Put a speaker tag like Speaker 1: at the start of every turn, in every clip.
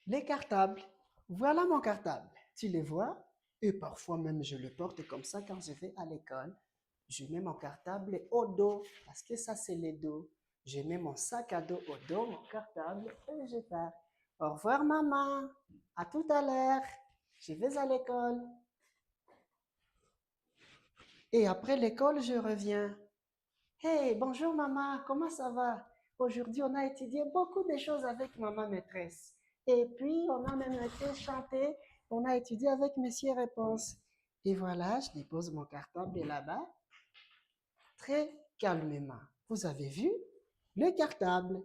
Speaker 1: Les cartables. Voilà mon cartable. Tu les vois? Et parfois même je le porte comme ça quand je vais à l'école. Je mets mon cartable au dos parce que ça c'est le dos. Je mets mon sac à dos au dos, mon cartable et je pars. Au revoir maman. À tout à l'heure. Je vais à l'école. Et après l'école, je reviens. Hey, bonjour maman, comment ça va? Aujourd'hui, on a étudié beaucoup de choses avec maman maîtresse. Et puis, on a même été chanter, on a étudié avec Monsieur Réponse. Et voilà, je dépose mon cartable là-bas, très calmement. Vous avez vu? Le cartable.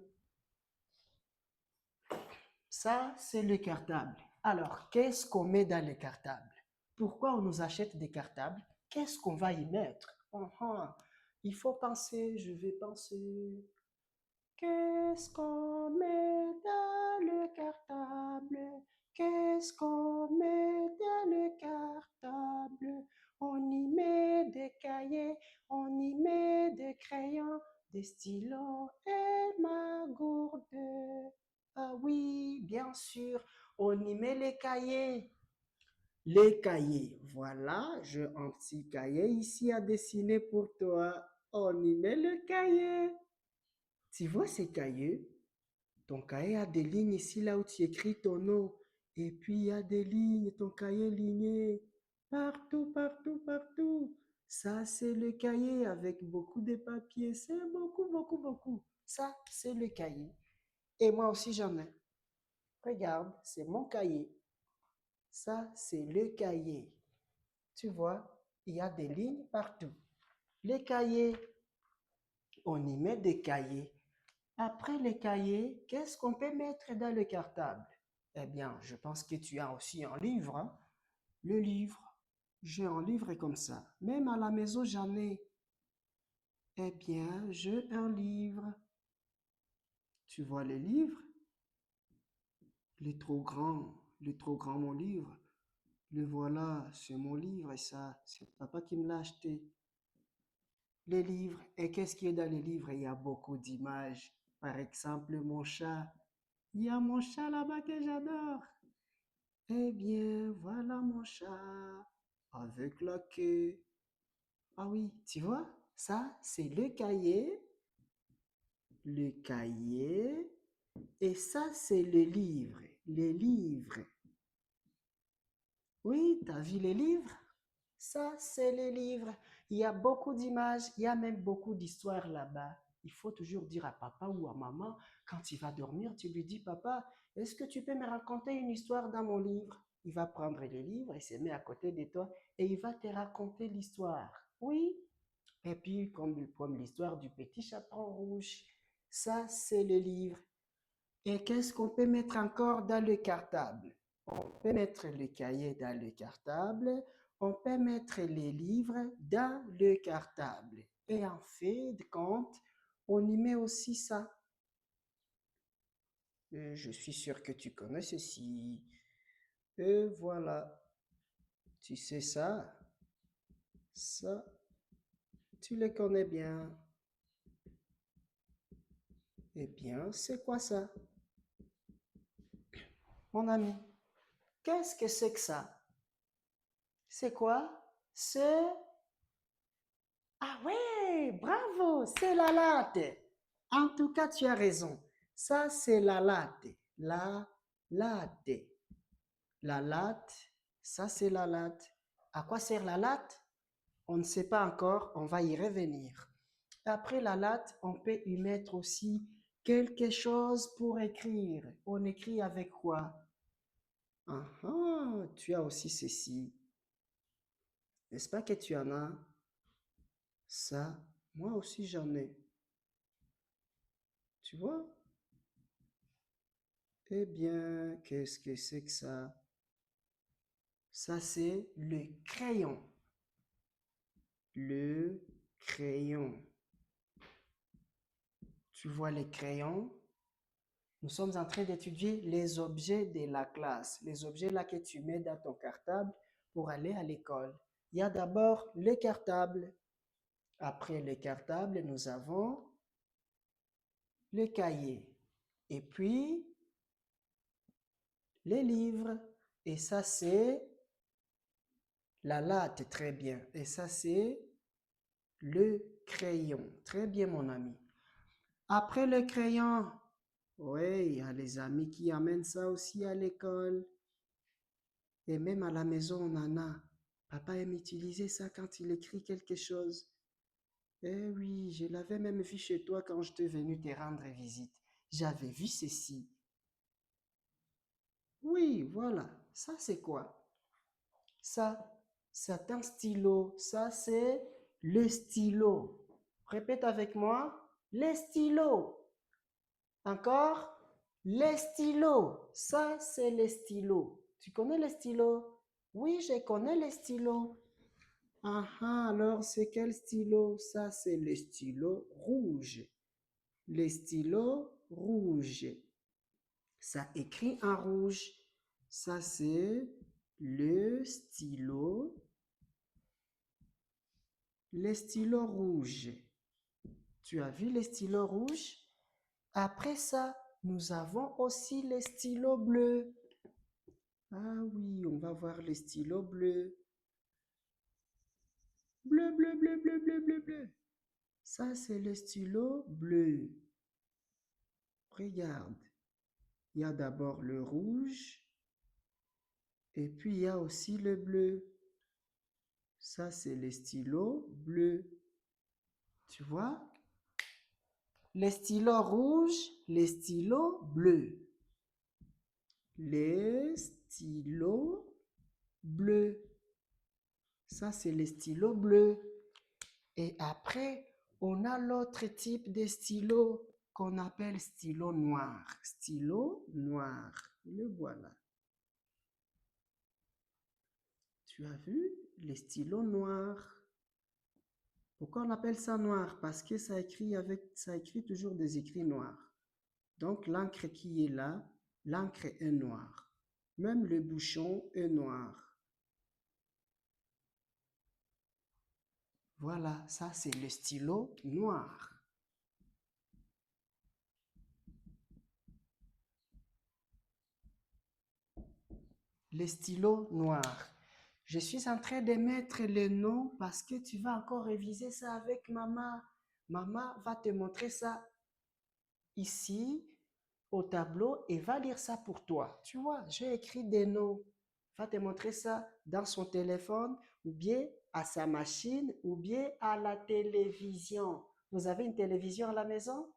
Speaker 1: Ça, c'est le cartable. Alors, qu'est-ce qu'on met dans le cartable? Pourquoi on nous achète des cartables? Qu'est-ce qu'on va y mettre? Il faut penser, je vais penser. Qu'est-ce qu'on met dans le cartable? Qu'est-ce qu'on met dans le cartable? On y met des cahiers, on y met des crayons, des stylos et ma gourde. Ah oui, bien sûr, on y met les cahiers. Les cahiers, voilà, j'ai un petit cahier ici à dessiner pour toi. On y met le cahier. Tu vois ces cahiers? Ton cahier a des lignes ici, là où tu écris ton nom. Et puis, il y a des lignes, ton cahier ligné. Partout, partout, partout. Ça, c'est le cahier avec beaucoup de papiers. C'est beaucoup, beaucoup, beaucoup. Ça, c'est le cahier. Et moi aussi, j'en ai. Regarde, c'est mon cahier. Ça, c'est le cahier. Tu vois, il y a des lignes partout. Les cahiers, on y met des cahiers. Après les cahiers, qu'est-ce qu'on peut mettre dans le cartable? Eh bien, je pense que tu as aussi un livre, hein? Le livre. J'ai un livre comme ça. Même à la maison, j'en ai. Eh bien, j'ai un livre. Tu vois le livre? Il est trop grand mon livre. Le voilà, c'est mon livre et ça, c'est papa qui me l'a acheté. Les livres. Et qu'est-ce qu'il y a dans les livres? Il y a beaucoup d'images. Par exemple, mon chat. Il y a mon chat là-bas que j'adore. Eh bien, voilà mon chat avec la queue. Ah oui, tu vois, ça, c'est le cahier, le cahier, et ça, c'est le livre, les livres. Oui, t'as vu les livres? Ça, c'est les livres. Il y a beaucoup d'images, il y a même beaucoup d'histoires là-bas. Il faut toujours dire à papa ou à maman, quand il va dormir, tu lui dis, papa, est-ce que tu peux me raconter une histoire dans mon livre? Il va prendre le livre et se met à côté de toi et il va te raconter l'histoire. Oui. Et puis, comme l'histoire du petit chaperon rouge, ça, c'est le livre. Et qu'est-ce qu'on peut mettre encore dans le cartable? On peut mettre le cahier dans le cartable, on peut mettre les livres dans le cartable. Et en fait de compte, on y met aussi ça. Je suis sûr que tu connais ceci. Et voilà, tu sais ça, ça, tu le connais bien. Eh bien, c'est quoi ça, mon ami? Qu'est-ce que c'est que ça? C'est quoi? C'est... Ah ouais, bravo, c'est la latte. En tout cas, tu as raison. Ça, c'est la latte. La latte. La latte, ça, c'est la latte. À quoi sert la latte? On ne sait pas encore, on va y revenir. Après la latte, on peut y mettre aussi quelque chose pour écrire. On écrit avec quoi? Ah, ah, tu as aussi ceci. N'est-ce pas que tu en as? Ça, moi aussi j'en ai. Tu vois? Eh bien, qu'est-ce que c'est que ça? Ça, c'est le crayon. Le crayon. Tu vois les crayons? Nous sommes en train d'étudier les objets de la classe. Les objets là que tu mets dans ton cartable pour aller à l'école. Il y a d'abord le cartable. Après le cartable, nous avons le cahier. Et puis, les livres. Et ça, c'est la latte, très bien. Et ça, c'est le crayon. Très bien, mon ami. Après le crayon, oui, il y a les amis qui amènent ça aussi à l'école. Et même à la maison, on en a. Papa aime utiliser ça quand il écrit quelque chose. Eh oui, je l'avais même vu chez toi quand je t'ai venu te rendre visite. J'avais vu ceci. Oui, voilà. Ça, c'est quoi? Ça, c'est un stylo. Ça, c'est le stylo. Répète avec moi. Les stylos. Encore. Les stylos. Ça, c'est les stylos. Tu connais les stylos? Oui, je connais les stylos. Ah ah, alors c'est quel stylo? Ça, c'est le stylo rouge. Le stylo rouge. Ça écrit en rouge. Ça, c'est le stylo rouge. Tu as vu les stylos rouges? Après ça, nous avons aussi les stylos bleus. Ah oui, on va voir les stylos bleus. Bleu, bleu, bleu, bleu, bleu, bleu, bleu. Ça, c'est le stylo bleu. Regarde. Il y a d'abord le rouge et puis il y a aussi le bleu. Ça, c'est les stylos bleus. Tu vois? Les stylos rouges, les stylos bleus. Les stylos bleus. Ça, c'est les stylos bleus. Et après, on a l'autre type de stylo qu'on appelle stylo noir. Stylo noir. Le voilà. Tu as vu les stylos noirs? Pourquoi on appelle ça noir? Parce que ça écrit toujours des écrits noirs. Donc l'encre qui est là, l'encre est noire. Même le bouchon est noir. Voilà, ça c'est le stylo noir. Le stylo noir. Je suis en train de mettre les noms parce que tu vas encore réviser ça avec maman. Maman va te montrer ça ici au tableau et va lire ça pour toi. Tu vois, j'ai écrit des noms. Va te montrer ça dans son téléphone ou bien à sa machine ou bien à la télévision. Vous avez une télévision à la maison?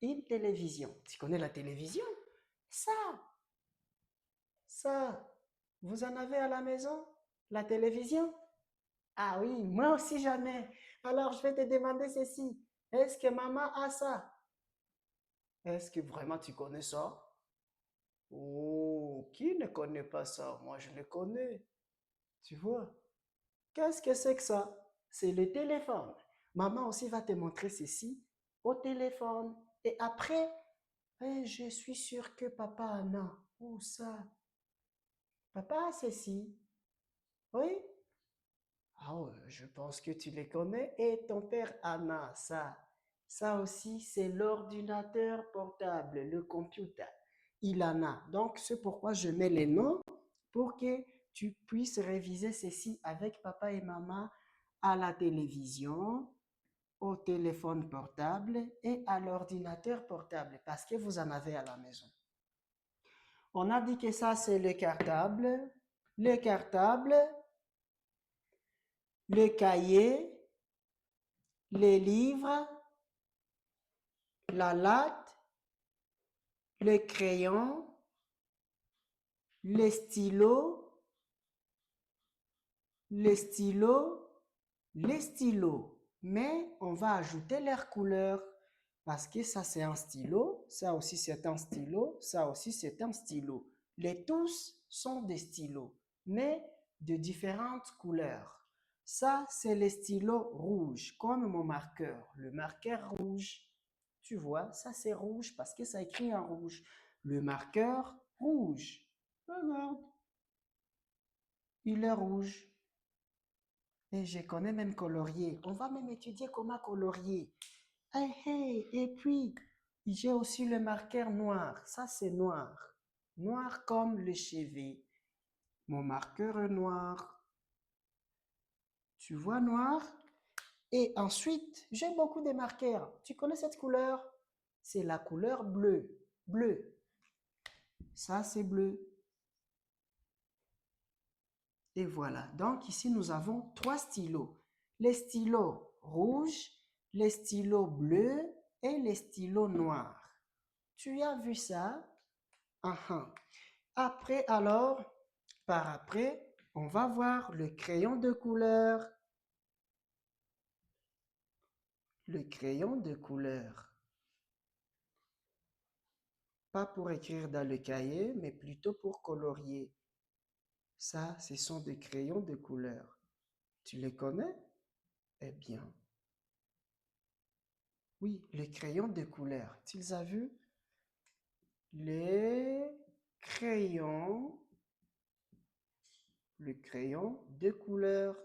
Speaker 1: Une télévision. Tu connais la télévision? Ça, ça. Vous en avez à la maison? La télévision? Ah oui, moi aussi j'en ai. Alors je vais te demander ceci. Est-ce que maman a ça? Est-ce que vraiment tu connais ça? Oh, qui ne connaît pas ça? Moi, je le connais. Tu vois? Qu'est-ce que c'est que ça? C'est le téléphone. Maman aussi va te montrer ceci au téléphone. Et après, je suis sûr que papa en a. Où ça? Papa a ceci. Oui? Ah ouais, je pense que tu les connais. Et ton père en a ça. Ça aussi, c'est l'ordinateur portable, le computer. Il en a. Donc, c'est pourquoi je mets les noms pour que tu puisses réviser ceci avec papa et maman à la télévision, au téléphone portable et à l'ordinateur portable parce que vous en avez à la maison. On a dit que ça, c'est le cartable. Le cartable, le cahier, les livres, la latte, le crayon, les stylos, les stylos, les stylos. Mais on va ajouter leur couleur parce que ça c'est un stylo, ça aussi c'est un stylo, ça aussi c'est un stylo. Les tous sont des stylos, mais de différentes couleurs. Ça c'est le stylo rouge, comme mon marqueur, le marqueur rouge. Tu vois, ça c'est rouge parce que ça écrit en rouge. Le marqueur rouge. Regarde, il est rouge. Et je connais même colorier. On va même étudier comment colorier. Hey, hey. Et puis, j'ai aussi le marqueur noir. Ça, c'est noir. Noir comme le chevet. Mon marqueur est noir. Tu vois noir? Et ensuite, j'ai beaucoup de marqueurs. Tu connais cette couleur? C'est la couleur bleue. Bleu. Ça, c'est bleu. Et voilà. Donc, ici, nous avons 3 stylos. Les stylos rouges, les stylos bleus et les stylos noirs. Tu as vu ça? Aha. Après, alors, par après, on va voir le crayon de couleur. Le crayon de couleur. Pas pour écrire dans le cahier, mais plutôt pour colorier. Ça, ce sont des crayons de couleur. Tu les connais? Eh bien, oui, les crayons de couleur. Tu les as vus? Les crayons, le crayon de couleur.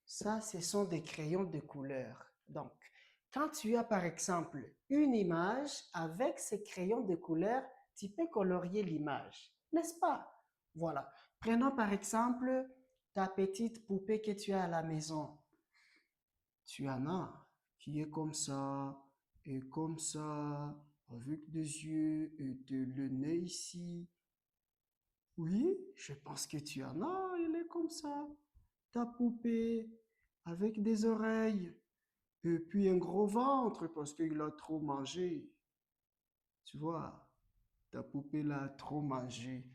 Speaker 1: Ça, ce sont des crayons de couleur. Donc, quand tu as par exemple une image avec ces crayons de couleur, tu peux colorier l'image, n'est-ce pas? Voilà. Prenons par exemple ta petite poupée que tu as à la maison. Tu en as qui est comme ça, avec des yeux et le nez ici. Oui, je pense que tu en as, elle est comme ça. Ta poupée, avec des oreilles, et puis un gros ventre parce qu'il a trop mangé. Tu vois, ta poupée l'a trop mangé.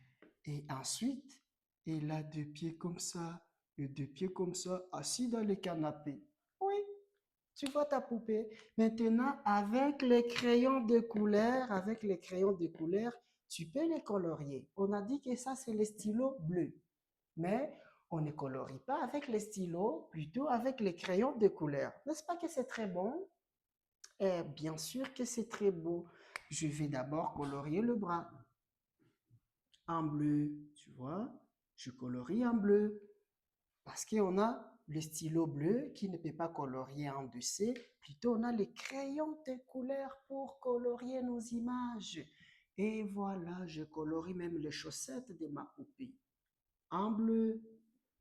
Speaker 1: Et ensuite, elle a deux pieds comme ça, et deux pieds comme ça, assis dans le canapé. Oui, tu vois ta poupée. Maintenant, avec les crayons de couleur, tu peux les colorier. On a dit que ça, c'est les stylos bleus. Mais on ne colorie pas avec les stylos, plutôt avec les crayons de couleur. N'est-ce pas que c'est très bon? Bien sûr que c'est très beau. Je vais d'abord colorier le bras en bleu, tu vois. Je colorie en bleu parce qu'on a le stylo bleu qui ne peut pas colorier en dessus. Plutôt, on a les crayons de couleur pour colorier nos images. Et voilà, je colorie même les chaussettes de ma poupée en bleu.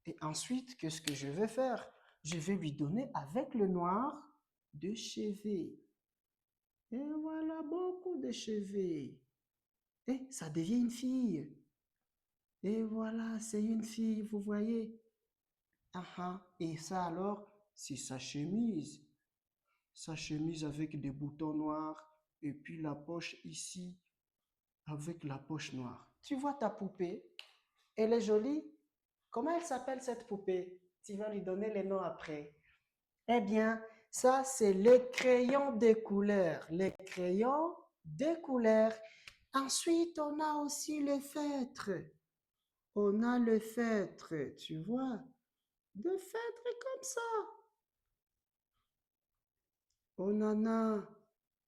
Speaker 1: Et ensuite, qu'est-ce que je vais faire? Je vais lui donner avec le noir de cheveux. Et voilà, beaucoup de cheveux. Et ça devient une fille. Et voilà, c'est une fille, vous voyez. Aha. Et ça alors, c'est sa chemise. Sa chemise avec des boutons noirs. Et puis la poche ici, avec la poche noire. Tu vois ta poupée? Elle est jolie. Comment elle s'appelle cette poupée? Tu vas lui donner les noms après. Eh bien, ça, c'est les crayons de couleur. Les crayons de couleur. Ensuite, on a aussi le feutre. On a le feutre, tu vois. De feutre comme ça. On en a.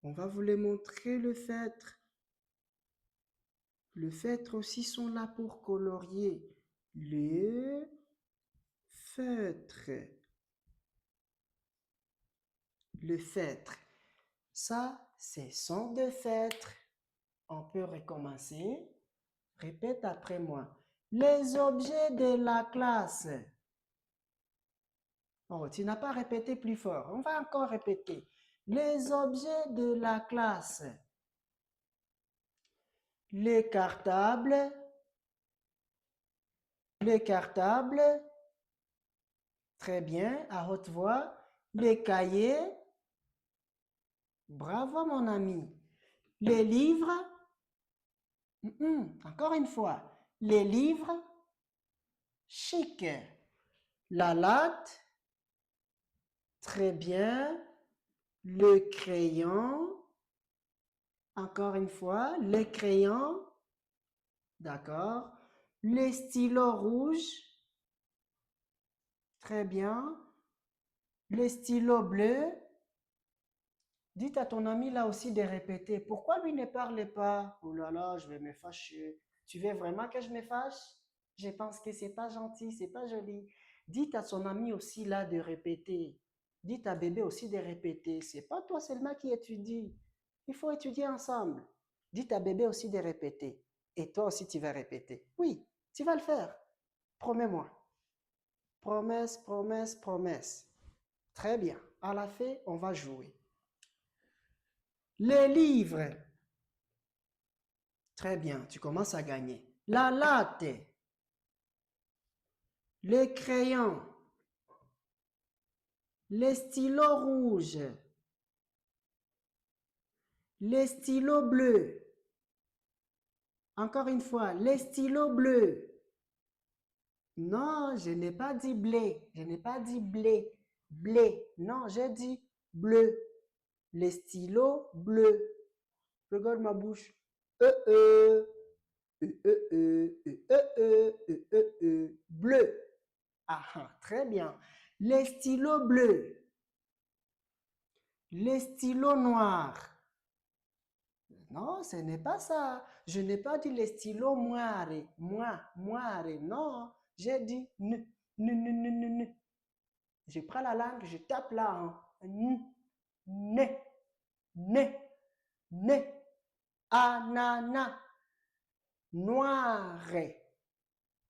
Speaker 1: On va vous les montrer, le feutre. Le feutre aussi sont là pour colorier. Les feutres. Le feutre. Ça, c'est son de feutre. On peut recommencer. Répète après moi. Les objets de la classe. Oh, tu n'as pas répété plus fort. On va encore répéter. Les objets de la classe. Les cartables. Les cartables. Très bien, à haute voix. Les cahiers. Bravo, mon ami. Les livres. Encore une fois. Les livres. Chic. La latte. Très bien. Le crayon. Encore une fois, le crayon. D'accord. Les stylos rouges. Très bien. Les stylos bleus. Dites à ton ami là aussi de répéter. Pourquoi lui ne parle pas? Oh là là, je vais me fâcher. Tu veux vraiment que je me fâche? Je pense que c'est pas gentil, c'est pas joli. Dites à son ami aussi là de répéter. Dites à bébé aussi de répéter. C'est pas toi seulement qui étudie. Il faut étudier ensemble. Dites à bébé aussi de répéter. Et toi aussi, tu vas répéter. Oui, tu vas le faire. Promets-moi. Promesse, promesse, promesse. Très bien. À la fin, on va jouer. Les livres. Très bien, tu commences à gagner. La latte. Les crayons. Les stylos rouges. Les stylos bleus. Encore une fois, les stylos bleus. Non, je n'ai pas dit blé. Je n'ai pas dit blé. Blé. Non, j'ai dit bleu. Les stylos bleus. Regarde ma bouche. Euh. Bleu. Ah, très bien. Les stylos bleus. Les stylos noirs. Non, ce n'est pas ça. Je n'ai pas dit les stylos moire. Moire. Non, j'ai dit ne. Je prends la langue, je tape là. Ne. Ananas. Noir.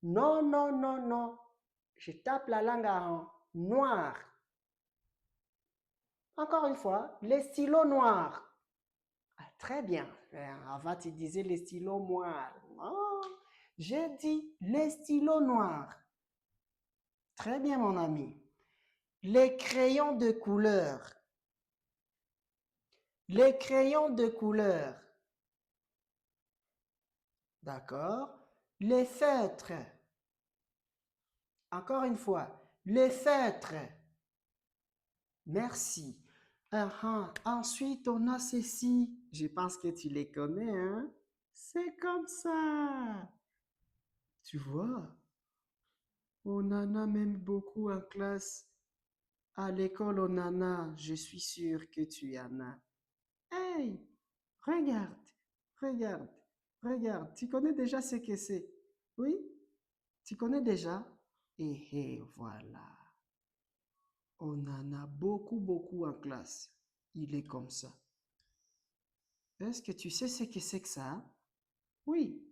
Speaker 1: Non. Je tape la langue en noir. Encore une fois, les stylos noirs. Ah, très bien. Avant, tu disais les stylos noirs. Non, j'ai dit les stylos noirs. Très bien, mon ami. Les crayons de couleur. Les crayons de couleur. D'accord. Les feutres. Encore une fois, les feutres. Merci. Ensuite, on a ceci. Je pense que tu les connais, hein? C'est comme ça. Tu vois, on en a même beaucoup en classe. À l'école, on en a. Je suis sûr que tu en as. Hey, regarde, regarde, regarde. Tu connais déjà ce que c'est? Oui? Tu connais déjà? Et voilà. On en a beaucoup en classe. Il est comme ça. Est-ce que tu sais ce que c'est que ça? Oui.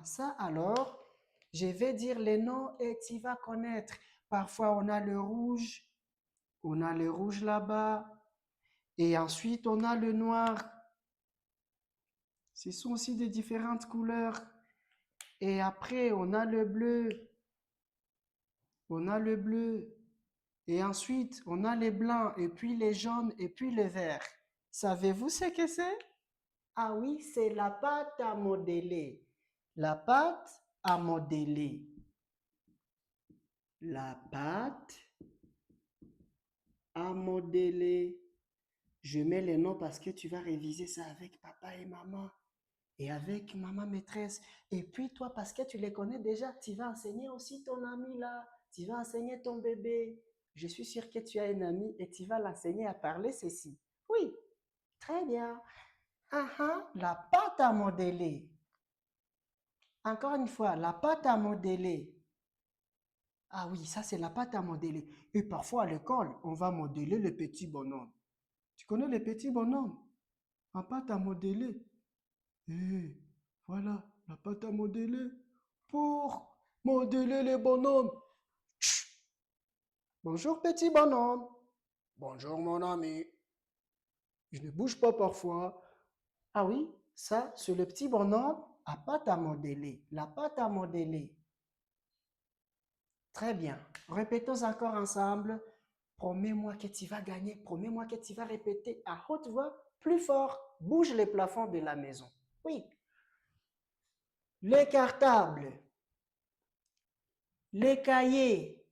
Speaker 1: Ça alors, je vais dire les noms et tu vas connaître. Parfois, on a le rouge. On a le rouge là-bas. Et ensuite, on a le noir. Ce sont aussi des différentes couleurs. Et après, on a le bleu. On a le bleu. Et ensuite, on a les blancs, et puis les jaunes, et puis les verts. Savez-vous ce que c'est? Ah oui, c'est la pâte à modeler. La pâte à modeler. La pâte à modeler. Je mets les noms parce que tu vas réviser ça avec papa et maman et avec maman maîtresse. Et puis toi, parce que tu les connais déjà, tu vas enseigner aussi ton ami là. Tu vas enseigner ton bébé. Je suis sûre que tu as un ami et tu vas l'enseigner à parler ceci. Oui, très bien. La pâte à modeler. Encore une fois, la pâte à modeler. Ah oui, ça c'est la pâte à modeler. Et parfois à l'école, on va modeler le petit bonhomme. Tu connais les petits bonhommes? En pâte à modeler. Et voilà, la pâte à modeler pour modeler les bonhommes. Bonjour petit bonhomme. Bonjour mon ami. Je ne bouge pas parfois. Ah oui, ça c'est le petit bonhomme à pâte à modeler. La pâte à modeler. Très bien. Répétons encore ensemble. Promets-moi que tu vas gagner. Promets-moi que tu vas répéter à haute voix, plus fort. Bouge les plafonds de la maison. Oui. Les cartables. Les cahiers.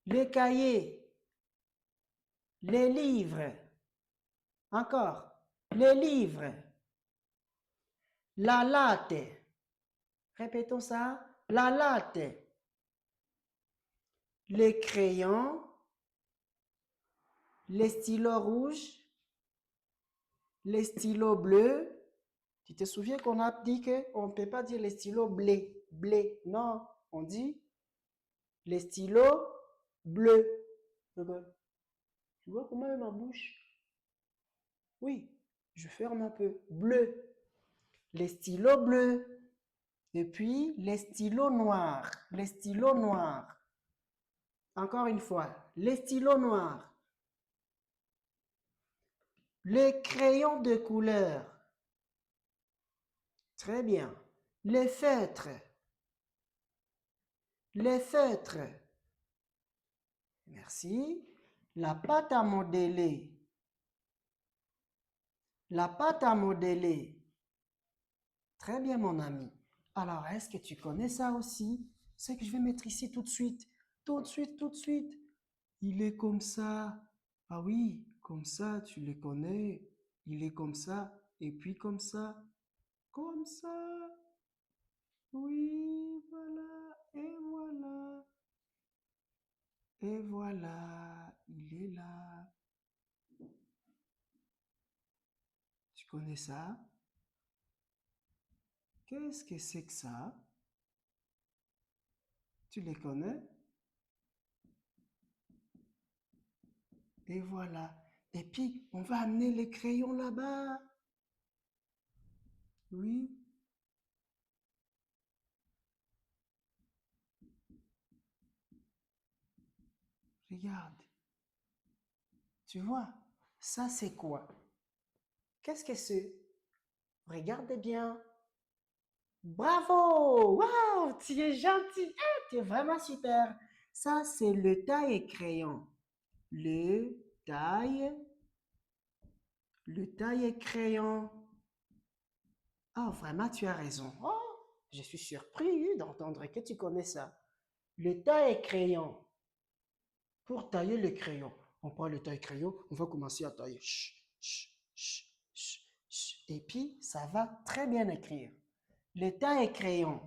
Speaker 1: Les cahiers. Les livres. Encore. Les livres. La latte. Répétons ça. La latte. Les crayons. Les stylos rouges. Les stylos bleus. Tu te souviens qu'on a dit qu'on ne peut pas dire les stylos blé. Non, on dit les stylos bleus. Tu vois comment est ma bouche? Oui, je ferme un peu. Bleu. Les stylos bleus. Et puis, les stylos noirs. Les stylos noirs. Encore une fois, les stylos noirs. Les crayons de couleur. Très bien. Les feutres. Les feutres. Merci. La pâte à modeler. La pâte à modeler. Très bien, mon ami. Alors, est-ce que tu connais ça aussi? C'est que je vais mettre ici tout de suite. Tout de suite, tout de suite. Il est comme ça. Ah oui, comme ça, tu le connais. Il est comme ça. Et puis comme ça. Comme ça. Oui, voilà. Et voilà. Et voilà. Il est là. Tu connais ça? Qu'est-ce que c'est que ça? Tu les connais? Et voilà. Et puis, on va amener les crayons là-bas. Oui, regarde. Tu vois, ça c'est quoi? Qu'est-ce que c'est? Regardez bien. Bravo! Waouh, tu es gentil. Tu es vraiment super. Ça, c'est le taille-crayon. Le taille, le taille-crayon. Ah, vraiment, tu as raison. Oh, je suis surpris d'entendre que tu connais ça. Le taille-crayon. Pour tailler le crayon, on prend le taille-crayon, on va commencer à tailler. Et puis, ça va très bien écrire. Le taille-crayon.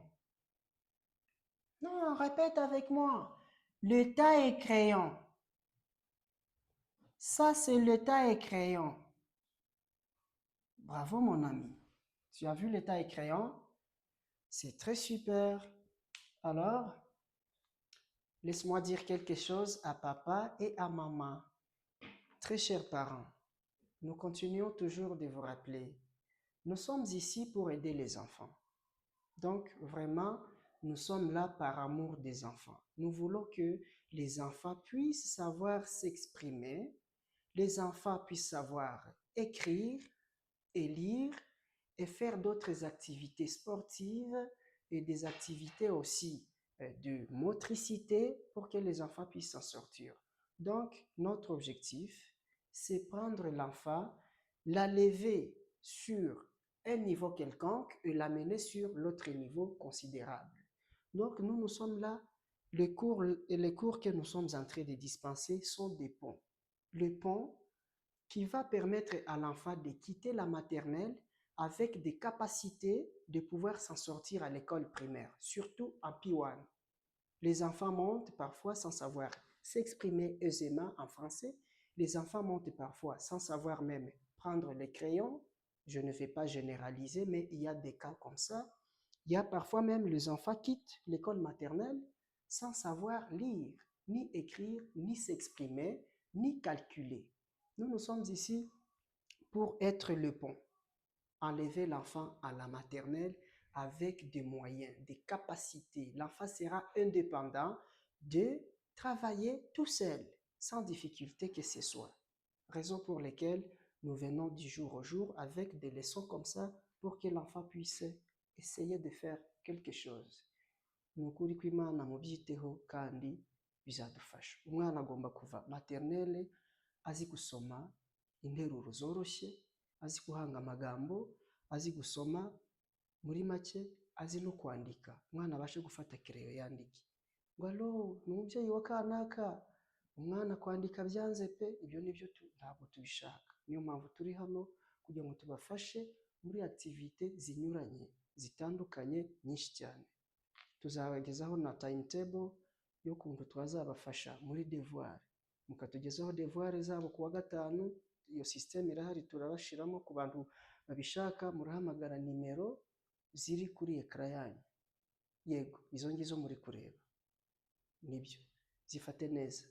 Speaker 1: Non, répète avec moi. Le taille-crayon. Ça, c'est le taille-crayon. Bravo, mon ami. Tu as vu le taille-crayon? C'est très super. Alors, laisse-moi dire quelque chose à papa et à maman. Très chers parents, nous continuons toujours de vous rappeler, nous sommes ici pour aider les enfants. Donc, vraiment, nous sommes là par amour des enfants. Nous voulons que les enfants puissent savoir s'exprimer, les enfants puissent savoir écrire et lire et faire d'autres activités sportives et des activités aussi de motricité pour que les enfants puissent s'en sortir. Donc, notre objectif, c'est prendre l'enfant, la lever sur un niveau quelconque et l'amener sur l'autre niveau considérable. Donc, nous sommes là. Les cours que nous sommes en train de dispenser sont des ponts. Le pont qui va permettre à l'enfant de quitter la maternelle avec des capacités de pouvoir s'en sortir à l'école primaire, surtout en P1. Les enfants montent parfois sans savoir s'exprimer aisément en français. Les enfants montent parfois sans savoir même prendre les crayons. Je ne vais pas généraliser, mais il y a des cas comme ça. Il y a parfois même les enfants quittent l'école maternelle sans savoir lire, ni écrire, ni s'exprimer, ni calculer. Nous sommes ici pour être le pont, enlever l'enfant à la maternelle avec des moyens, des capacités. L'enfant sera indépendant de travailler tout seul, sans difficulté que ce soit. Raison pour laquelle nous venons du jour au jour avec des leçons comme ça pour que l'enfant puisse essayer de faire quelque chose. Ni ukuri ko Imana mubyiteho kandi bizadufasha. Umwana agomba kuva maternelle azi gusoma interuro zoroshye, azi guhanga amagambo, azi gusoma, muri make azi no kwandika. Umwana abashe gufata kereyo yandike. Ngo alo, ni umubyeyi wa kanaka, umwana kwandika byanze pe, ibyo nibyo ntabwo tubishaka. Niyo mpamvu turi hano kugira ngo tubafashe muri activite zinyuranye, zitandukanye, nyinshi cyane. Tuzabagezaho na timetable y'ukuntu twazabafasha muri devoir. Mukatugezaho devoir zabo kuwa gatanu, iyo systeme irahari turabashiramo ku bantu babishaka, murahamagara nimero ziri kuri ekara yanyu. Yego, izo ngizo muri kureba. Nibyo, zifate neza.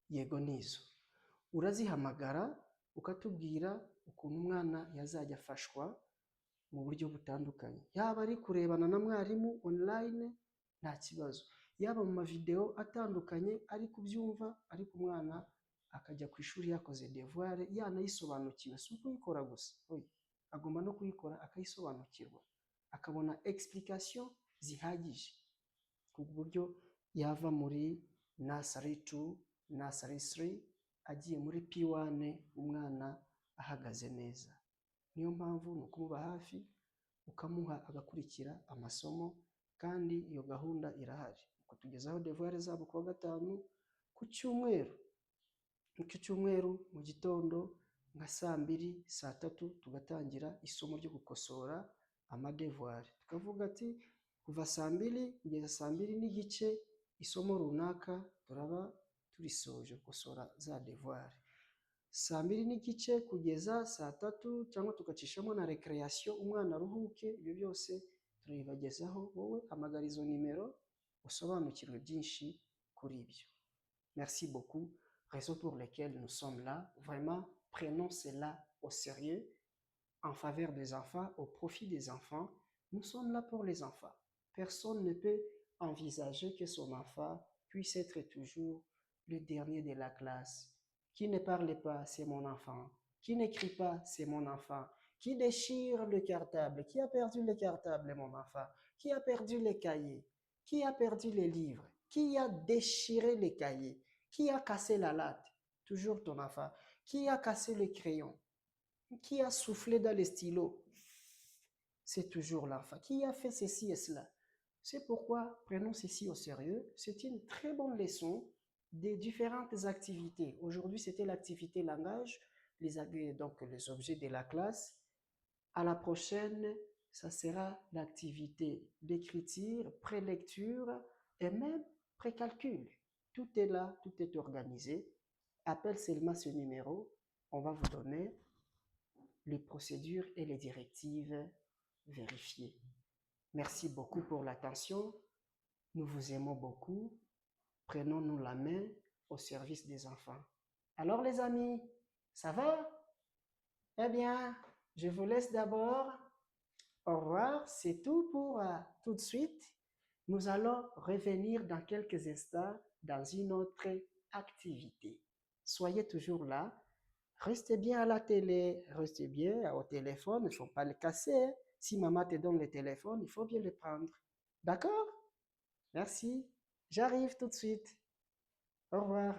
Speaker 1: yego nizo. Urazihamagara ukatubwira ukuntu umwana yazajya afashwa mu buryo butandukanye. Yaba ari kurebana na mwarimu online nta kibazo. Yaba mu mavideo atandukanye ari kubyumva ariko umwana akajya ku ishuri yakoze devoir yanayisobanukiwe. Si ukuyikora gusa, oya, agomba no kuyikora akayisobanukirwa. Akabona explication zihagije ku buryo yava muri nursery 2, nursery 3 agiye muri P1 umwana ahagaze neza. Niyo mpamvu ni ukumuba hafi ukamuha agakurikira amasomo kandi iyo gahunda irahari. Kutugezaho devoir zabo kuwa gatanu, ku cyumweru. Ku cyumweru mu gitondo nka saa 2, saa 3 tugatangira isomo ryo gukosora amadevoir. Tukavuga ati kuva saa 2 kugeza saa 2 n'igice isomo runaka turaba turisoje gukosora za devoir. Saa 2 n'igice kugeza saa 3 cyangwa tugacishamo na recreation umwana aruhuke. Ibyo byose turabibagezaho. Wowe hamagara izo nimero usobanukirwe byinshi kuri ibyo. Merci beaucoup. Raison pour laquelle nous sommes là. Vraiment, prenons cela au sérieux en faveur des enfants, au profit des enfants. Nous sommes là pour les enfants. Personne ne peut envisager que son enfant puisse être toujours le dernier de la classe. Qui ne parle pas, c'est mon enfant. Qui n'écrit pas, c'est mon enfant. Qui déchire le cartable? Qui a perdu le cartable, mon enfant? Qui a perdu les cahiers? Qui a perdu les livres? Qui a déchiré les cahiers? Qui a cassé la latte? Toujours ton enfant. Qui a cassé le crayon? Qui a soufflé dans les stylos? C'est toujours l'enfant. Qui a fait ceci et cela? C'est pourquoi prenons ceci au sérieux. C'est une très bonne leçon des différentes activités. Aujourd'hui, c'était l'activité langage, donc les objets de la classe. À la prochaine, ça sera l'activité d'écriture, prélecture et même précalcul. Tout est là, tout est organisé. Appelle seulement ce numéro. On va vous donner les procédures et les directives vérifiées. Merci beaucoup pour l'attention. Nous vous aimons beaucoup. Prenons-nous la main au service des enfants. Alors les amis, ça va? Eh bien, je vous laisse d'abord. Au revoir, c'est tout pour tout de suite. Nous allons revenir dans quelques instants dans une autre activité. Soyez toujours là. Restez bien à la télé, restez bien au téléphone, il ne faut pas le casser. Si maman te donne le téléphone, il faut bien le prendre. D'accord? Merci. J'arrive tout de suite. Au revoir.